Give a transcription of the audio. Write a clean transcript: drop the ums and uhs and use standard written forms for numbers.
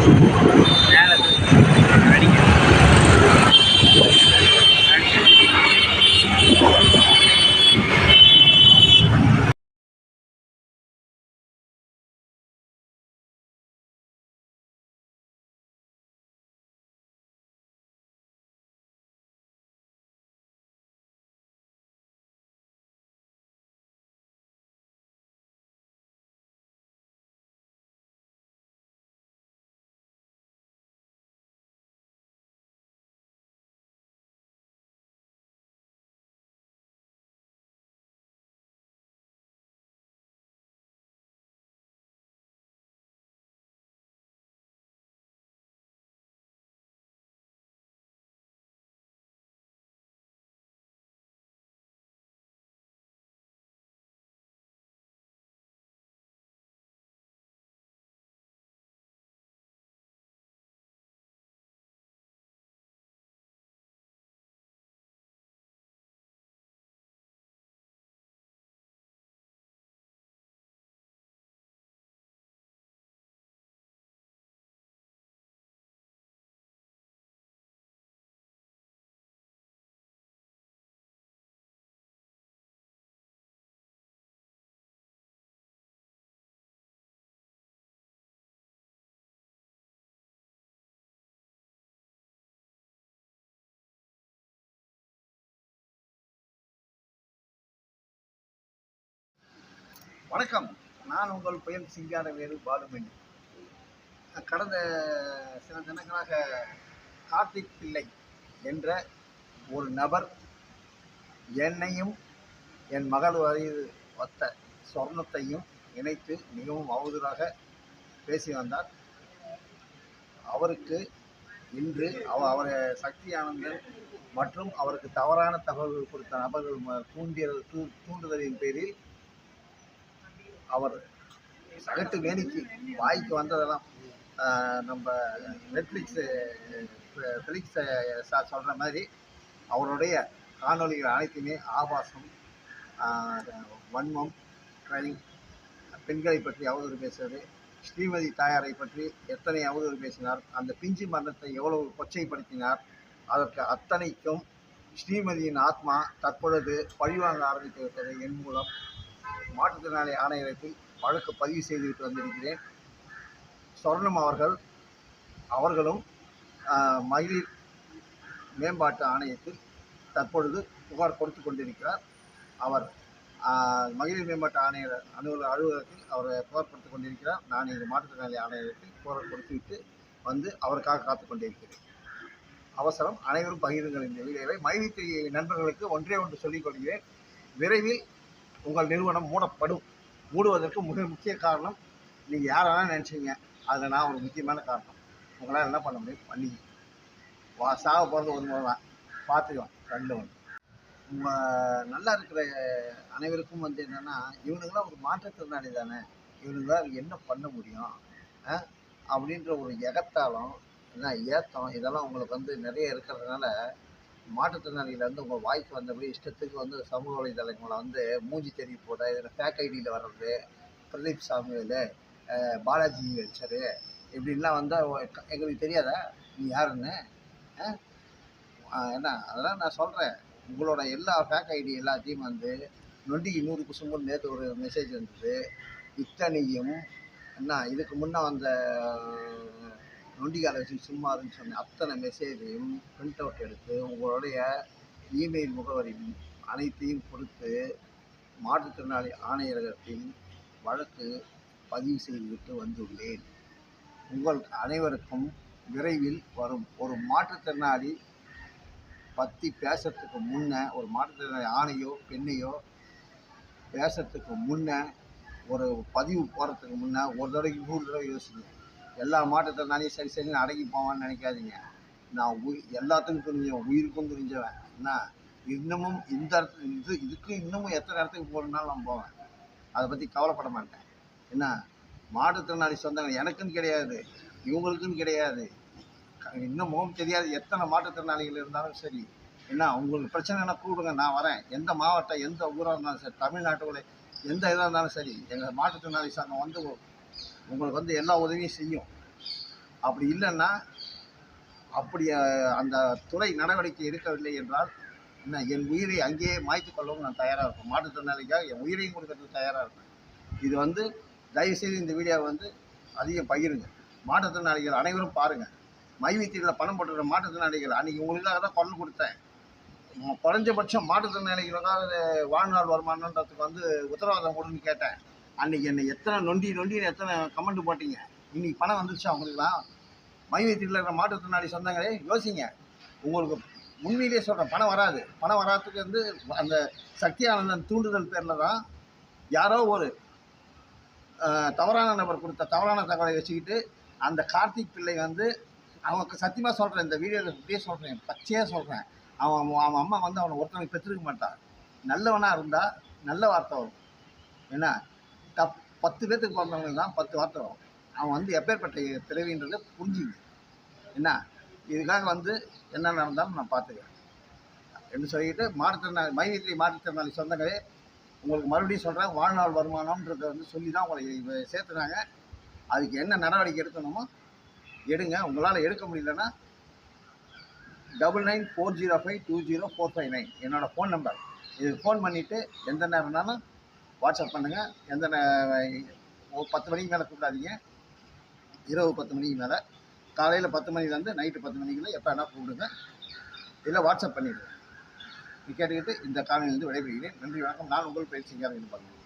மேலே அடிக்க வணக்கம். நான் உங்கள் புயல் சிங்காரவேலு பாலுமணி. கடந்த சில தினங்களாக கார்த்திக் பிள்ளை என்ற ஒரு நபர் என்னையும் என் மகள் வயது ஒத்த சொர்ணத்தையும் இணைத்து மிகவும் அவதூறாக பேசி வந்தார். அவருக்கு இன்று அவர் சக்தி ஆனந்தன் மற்றும் அவருக்கு தவறான தகவல்கள் கொடுத்த நபர்கள் தூண்டுதலின் பேரில் அவர் சகட்டு வேலைக்கு வாய்க்கு வந்ததெல்லாம் நம்ம நெட்ஃப்ளிக்ஸ் சார் சொல்கிற மாதிரி அவருடைய காணொலிகள் அனைத்துமே ஆபாசம், வன்மம், ட்ரைங், பெண்களை பற்றி அவதூறு பேசுவது, ஸ்ரீமதி தாயாரை பற்றி எத்தனை அவதூறு பேசினார், அந்த பிஞ்சு மரணத்தை எவ்வளவு கொச்சைப்படுத்தினார், அதற்கு அத்தனைக்கும் ஸ்ரீமதியின் ஆத்மா தற்பொழுது பழிவாங்க ஆரம்பித்து விட்டது. என் மூலம் மாற்றுத்திறனாளி ஆணையரத்தில் வழக்கு பதிவு செய்துவிட்டு வந்திருக்கிறேன். சொர்ணம் அவர்களும் மகளிர் மேம்பாட்டு ஆணையத்தில் தற்பொழுது புகார் கொடுத்து கொண்டிருக்கிறார். அவர் மகளிர் மேம்பாட்டு ஆணையர் அலுவலகத்தில் அவர் புகார் கொடுத்து கொண்டிருக்கிறார். நான் இந்த மாற்றுத்திறனாளி ஆணையரத்தில் புகார் கொடுத்துவிட்டு வந்து அவருக்காக காத்து கொண்டிருக்கிறேன். அவசரம், அனைவரும் பகிருங்கள் இந்த வீடியோவை. மகளிர் நண்பர்களுக்கு ஒன்றே ஒன்று சொல்லிக் கொள்கிறேன். விரைவில் உங்கள் நிறுவனம் மூடுவதற்கு மிக முக்கிய காரணம் நீங்கள் யாரெல்லாம் நினச்சிங்க, அதில் நான் ஒரு முக்கியமான காரணம். உங்களால் என்ன பண்ண முடியும்? பண்ணி சாக போகிறது ஒரு முறை தான், பார்த்துக்கலாம். ரெண்டு வந்து நல்லா இருக்கிற அனைவருக்கும் என்னென்னா, இவனுங்களாம் ஒரு மாற்றுத்திறனாளி தானே, இவனுங்களாம் என்ன பண்ண முடியும் அப்படின்ற ஒரு எகத்தாலும் ஏத்தம் இதெல்லாம் உங்களுக்கு நிறைய இருக்கிறதுனால மாற்றுத்திறனாளிகள் உங்கள் வாய்க்கு வந்தபடி இஷ்டத்துக்கு சமூக வலைதளங்களை மூஞ்சி தெரிய போட, இதில் ஃபேக் ஐடியில் வர்றது, பிரதீப் சாமுவேலு, பாலாஜி வெஞ்சரு இப்படின்லாம் வந்தால் எங்களுக்கு தெரியாதா நீ யாருன்னு? என்ன அதெல்லாம் நான் சொல்கிறேன். உங்களோட எல்லா ஃபேக் ஐடி எல்லாத்தையும் நொண்டிக்கு 100 குசும்புன்னு நேற்று ஒரு மெசேஜ் வந்தது. இத்தனையும் இதுக்கு முன்னே வந்த நொண்டிகால வச்சு சும்மா இருன்னு சொன்னேன். அத்தனை மெசேஜையும் பிரிண்ட் அவுட் எடுத்து உங்களுடைய இமெயில் முகவரி அனைத்தையும் கொடுத்து மாற்றுத்திறனாளி ஆணையரகத்தில் வழக்கு பதிவு செய்துவிட்டு வந்துள்ளேன். உங்கள் அனைவருக்கும் விரைவில் வரும். ஒரு மாற்றுத்திறனாளி பற்றி பேசுறதுக்கு முன்னே, ஒரு மாற்றுத்திறனாளி ஆணையோ பெண்ணையோ பேசுறதுக்கு முன்னே, ஒரு பதிவு போகிறதுக்கு முன்னே ஒரு தடவைக்கு 100 தடவை யோசிக்கணும். எல்லா மாற்றுத்திறனாலையும் சரி சரின்னு அடங்கி போவான்னு நினைக்காதீங்க. நான் எல்லாத்துக்கும் துணிஞ்சவன், உயிருக்கும் துணிஞ்சவன். இன்னமும் இதுக்கு இன்னமும் எத்தனை இடத்துக்கு போகணுன்னாலும் நான் போவேன். அதை பற்றி கவலைப்பட மாட்டேன். மாற்றுத்திறனாளி சொந்தங்கள் எனக்குன்னு கிடையாது, இவங்களுக்குன்னு கிடையாது. இன்னும் முகம் தெரியாது எத்தனை மாற்றுத்திறனாளிகள் இருந்தாலும் சரி, உங்களுக்கு பிரச்சனைனா கூப்பிடுங்க, நான் வரேன். எந்த மாவட்டம், எந்த ஊராக இருந்தாலும் சரி, தமிழ்நாட்டுக்குள்ளே எந்த இதாக இருந்தாலும் சரி, எங்கள் மாற்றுத்திறனாளி சங்கம் உங்களுக்கு எல்லா உதவியும் செய்யும். அப்படி இல்லைன்னா அப்படி அந்த துறை நடவடிக்கை எடுக்கவில்லை என்றால் என்ன என் உயிரை அங்கேயே மாய்த்து கொள்ளவும் நான் தயாராக இருப்பேன். மாற்றுத்திறனாளிக்காக என் உயிரையும் கொடுக்கறதுக்கு தயாராக இருப்பேன். இது வந்து தயவுசெய்து இந்த வீடியோவை வந்து அதிகம் பகிருங்க. மாற்றுத்திறனாளிகள் அனைவரும் பாருங்கள். மைவித்தியில் பணம் போட்டுக்கிற மாற்றுத்திறனாளிகள் அன்றைக்கி உங்களுக்காக தான் குரல் கொடுத்தேன். குறைஞ்சபட்சம் மாற்றுத்திறனாளிகளுக்காக வாழ்நாள் வருமானன்றதுக்கு வந்து உத்தரவாதம் கொடுன்னு கேட்டேன். அன்றைக்கி என்னை எத்தனை நொண்டின்னு எத்தனை கமெண்ட் போட்டீங்க. இன்றைக்கி பணம் வந்துருச்சு அவங்களுக்குலாம். மைவித்தியில் இருக்கிற மாற்றுத்திறனாளி சொந்தங்களே யோசிங்க. உங்களுக்கு உண்மையிலேயே சொல்கிறேன், பணம் வராது. பணம் வராதுக்கு வந்து அந்த சக்தி ஆனந்தன் தூண்டுதல் பேரில் தான் யாரோ ஒரு தவறான நபர் கொடுத்த தவறான தகவலை வச்சுக்கிட்டு அந்த கார்த்திக் பிள்ளை வந்து அவனுக்கு சத்தியமாக சொல்கிறேன், இந்த வீடியோவில் இப்படியே சொல்கிறேன், பச்சையாக சொல்கிறேன், அவன் அம்மா வந்து அவனை ஒருத்தவங்க பெற்றிருக்க மாட்டான். நல்லவனாக இருந்தால் நல்ல வார்த்தை வரும். ஏன்னா 10 பேர்த்துக்கு பிறந்தவங்களுக்கு தான் 10 வார்த்தை வரும். அவன் வந்து எப்பேற்பட்ட பிறவின்றதை புரிஞ்சுங்க. என்ன இதுக்காக வந்து என்ன நடந்தாலும் நான் பார்த்துக்கிறேன் என்று சொல்லிட்டு மைவித்திரி மாற்றுத்திறனாளி சொந்தங்களே, உங்களுக்கு மறுபடியும் சொல்கிறேன், வாழ்நாள் வருமானம்ன்றதை வந்து சொல்லி தான் உங்களை சேர்த்துனாங்க. அதுக்கு என்ன நடவடிக்கை எடுக்கணுமோ எடுங்க. உங்களால் எடுக்க முடியலன்னா 9940520459 என்னோடய ஃபோன் நம்பர். இதுக்கு ஃபோன் பண்ணிவிட்டு எந்த நேரம்னாலும் வாட்ஸ்அப் பண்ணுங்கள். 10 மணிக்கு மேலே கூப்பிடாதீங்க. இரவு 10 மணிக்கு மேலே, காலையில் 10 மணிலேருந்து நைட்டு 10 மணிக்குள்ளே எப்போ வேணால் கூப்பிடுங்க. இல்லை வாட்ஸ்அப் பண்ணிவிடுங்க. கேட்டுக்கிட்டு இந்த காணொலியிலிருந்து விடைபெறுகிறேன். நன்றி, வணக்கம். நான் உங்கள் பயிற்சிக்காரன் பண்ணுறேன்.